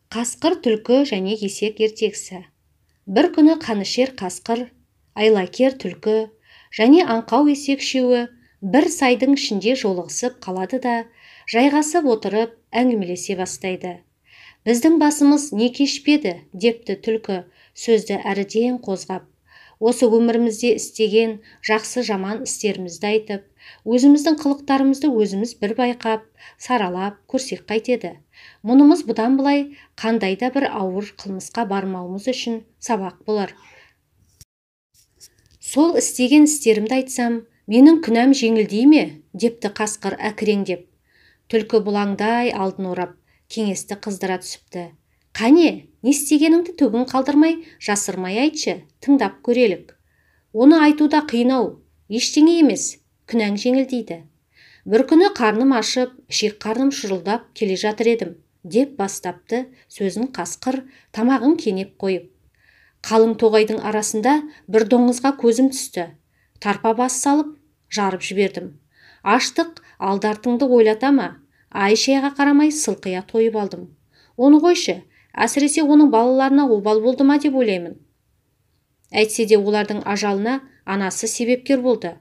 Қасқыр, түлкі және есек ертегісі. Бір күні қанішер қасқыр, айлакер түлкі және аңқау есек үшеуі бір сайдың ішінде жолығысып қалады да, жайғасып отырып әңгімелесе бастайды. Біздің басымыз не кешпеді, депті түлкі сөзді әріден қозғап. Осы өмірімізде істеген жақсы жаман істерімізді айтып, өзіміздің қылықтарымызды өзіміз бір байқап, саралап көрсек қайтеді. Мұнымыз бұдан былай қандай да бір ауыр қылмысқа бармауымыз үшін сабақ болар. Сол істеген істерімді айтсам, менің күнәм жеңілдей ме? Депті қасқыр әкіреңдеп. Түлкі бұлаңдай алдын орап, кеңесті қыздыра түсіпті. Қане, не істегеніңді түгін қалдырмай, жасырмай айтшы, тыңдап көрелік. Оны айтуда қиынау, ештеңе емес, күнәң жеңілдейді. Бір күні қарным ашып, ішек қарным шұрылдап келе жатыр едім, деп бастапты сөзін қасқыр тамағын кенеп қойып. Қалың тоғайдың арасында бір доңызға көзім түсті. Тарпа бас салып, жарып жібердім. Аштық алды-артыңды ойлата ма? Ай-шайға қарамай сылқия тойып алдым. Оны қойшы, әсіресе оның балаларына обал болды ма деп ойлаймын. Әйтсе де олардың ажалына анасы себепкер болды.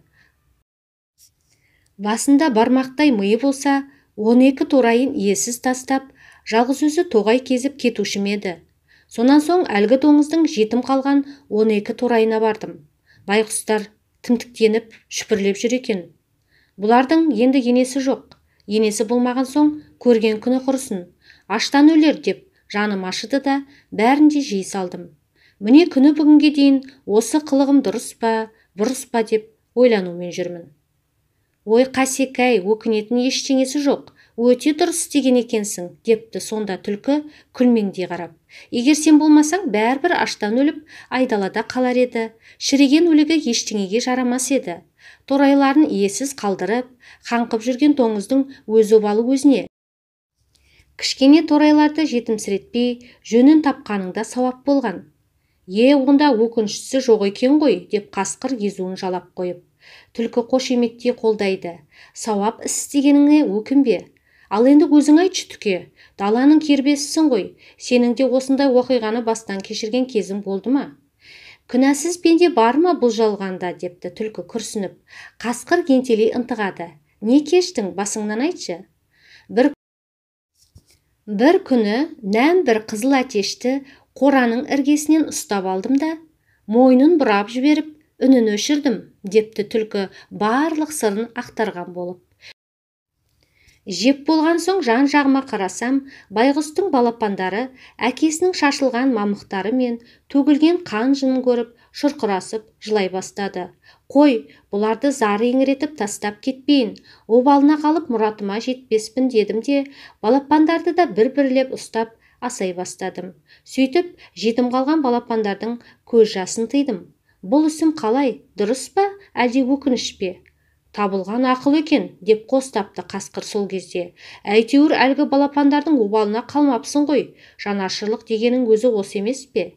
Басында бармақтай миы болса, 12 торайын иесіз тастап, жалғыз өзі тоғай кезіп кетуші еді. Сонан соң әлгі доңыздың жетім қалған 12 торайына бардым. Байқұстар тімтіктеніп, шүпірлеп жүр екен. Бұлардың енді енесі жоқ. Енесі болмаған соң көрген күні құрысын. Аштан өлер деп жаным ашыды да, бәрін де жей салдым. Міне күні бүгінге дейін осы қылығым дұрыс па, бұрыс па деп ойланумен жүрмін. Ой қасек-ай, өкінетін ештеңесі жоқ, өте дұрыс істеген екенсің, депті сонда түлкі күлмеңдей қарап. Егер сен болмасаң, бәрібір аштан өліп, айдалада қалар еді. Шіреген өлігі ештеңеге жарамас еді. Торайларын иесіз қалдырып, қаңқып жүрген доңыздың өз обалы өзіне. Кішкене торайларды жетімсіретпей, жөнін тапқаныңда сауап болған. Онда өкініштісі жоқ екен ғой, деп қасқыр езуін жалап қойып. Түлкі қошеметтей қолдайды. Сауап іс істегеніңе өкінбе. Ал енді өзің айтшы түке, даланың кербесісің ғой, сенің де осындай оқиғаны бастан кешірген кезің болды ма? Күнәсіз пенде бар ма бұл жалғанда, депті түлкі күрсініп. Қасқыр ентелей ынтығады. Не кештің, басыңнан айтшы. Бір күні нәм бір қызыл әтешті қораның іргесінен ұстап алдым да, мойнын бұрап жіберіп, үнін өшірдім, депті түлкі барлық сырын ақтарған болып. Жеп болған соң жан-жағыма қарасам, байғұстың балапандары әкесінің шашылған мамықтары мен төгілген қан жынын көріп, шұрқырасып жылай бастады. Қой, бұларды зары еңіретіп тастап кетпейін, обалына қалып мұратыма жетпеспін дедім де, балапандарды да бір-бірлеп ұстап асай бастадым. Сөйтіп, жетім қалған балапандардың көз жасын тыйдым. Бұл ісім қалай, дұрыс па, әлде өкініш пе? Табылған ақыл екен, деп қостапты қасқыр сол кезде. Әйтеуір әлгі балапандардың обалына қалмапсың ғой, жанашырлық дегенің өзі осы емес пе?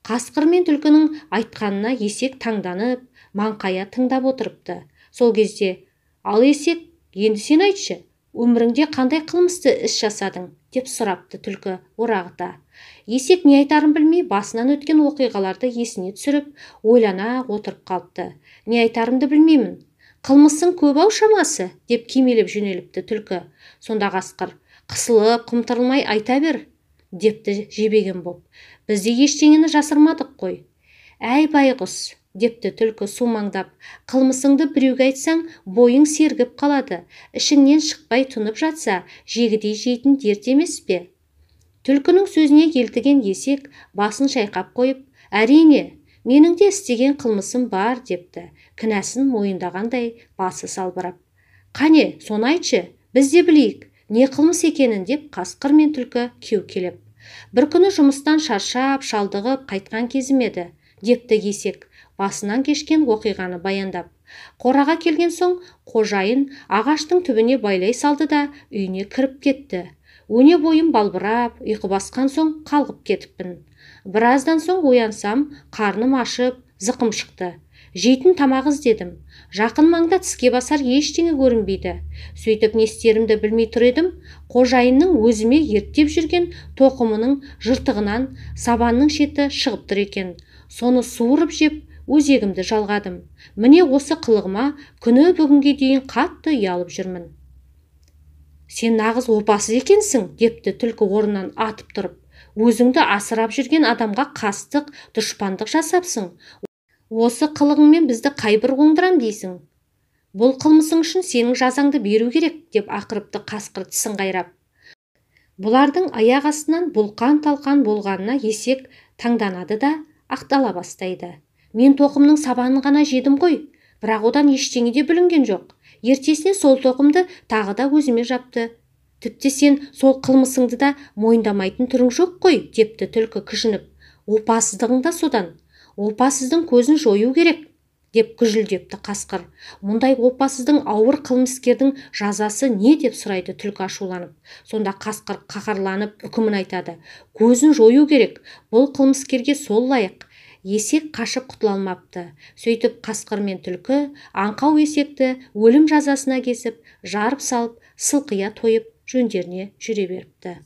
Қасқыр мен түлкінің айтқанына есек таңданып, маңқая тыңдап отырыпты. Сол кезде, ал есек, енді сен айтшы, өміріңде қандай қылмысты іс жасадың, деп сұрапты түлкі орағыта. Есек не айтарын білмей басынан өткен оқиғаларды есіне түсіріп, ойлана отырып қалыпты. Не айтарымды білмеймін. Қылмысың көп-ау шамасы, деп кимелеп жөнеліпті түлкі. Сонда қасқыр, қысылып, қымтырылмай айта бер, депті жебеген боп. Бізде ештеңені жасырмадық қой. Әй байғұс, депті түлкі сумаңдап, қылмысыңды біреуге айтсаң, бойың сергіп қалады. Ішіңнен шықпай тұнып жатса, жегідей жейтін дерт емес пе? Түлкінің сөзіне елтіген есек басын шайқап қойып, әрине, менің де істеген қылмысым бар, депті, кінәсін мойындағандай басы салбырап. Қане, соны айтшы, біз де білейік, не қылмыс екенін, деп қасқыр мен түлкі кеу-келеп. Бір күні жұмыстан шаршап, шалдығып қайтқан кезім еді, депті есек, басынан кешкен оқиғаны баяндап. Қораға келген соң, қожайын ағаштың түбіне байлай салды да үйіне кіріп кетті. Өне бойым балбырап, ұйқы басқан соң қалғып кетіппін. Біраздан соң оянсам, қарным ашып, зықым шықты. Жейтін тамақ іздедім. Жақын маңда тіске басар ештеңе көрінбейді. Сөйтіп не істерімді білмей тұр едім, қожайынның өзіме ерттеп жүрген тоқымының жыртығынан сабанның шеті шығып тұр екен. Соны суырып жеп, өзегімді жалғадым. Міне осы қылығыма күні бүгінге дейін қатты ұялып жүрмін. Сен нағыз опасыз екенсің, депті түлкі орнынан атып тұрып. Өзіңді асырап жүрген адамға қастық, дұшпандық жасапсың. Осы қылығыңмен бізді қай бір оңдырам дейсің? Бұл қылмысың үшін сенің жазаңды беру керек, деп ақырыпты қасқыр тісін қайрап. Бұлардың аяқ астынан бұлқан-талқан болғанына есек таңданады да ақтала бастайды. Мен тоқымның сабанын ғана жедім ғой, бірақ одан ештеңе де бүлінген жоқ. Ертесіне сол тоқымды тағы да өзіме жапты. Тіпті сен сол қылмысыңды да мойындамайтын түрің жоқ қой, депті түлкі кіжініп. Опасыздығың да содан. Опасыздың көзін жою керек, деп күжілдепті қасқыр. Мұндай опасыздың ауыр қылмыскердің жазасы не, деп сұрайды түлкі ашуланып. Сонда қасқыр қаһарланып үкімін айтады. Көзін жою керек, бұл қылмыскерге сол лайық. Есек қашып құтыла алмапты. Сөйтіп қасқыр мен түлкі аңқау есекті өлім жазасына кесіп, жарып салып, сылқия тойып жөндеріне жүре беріпті.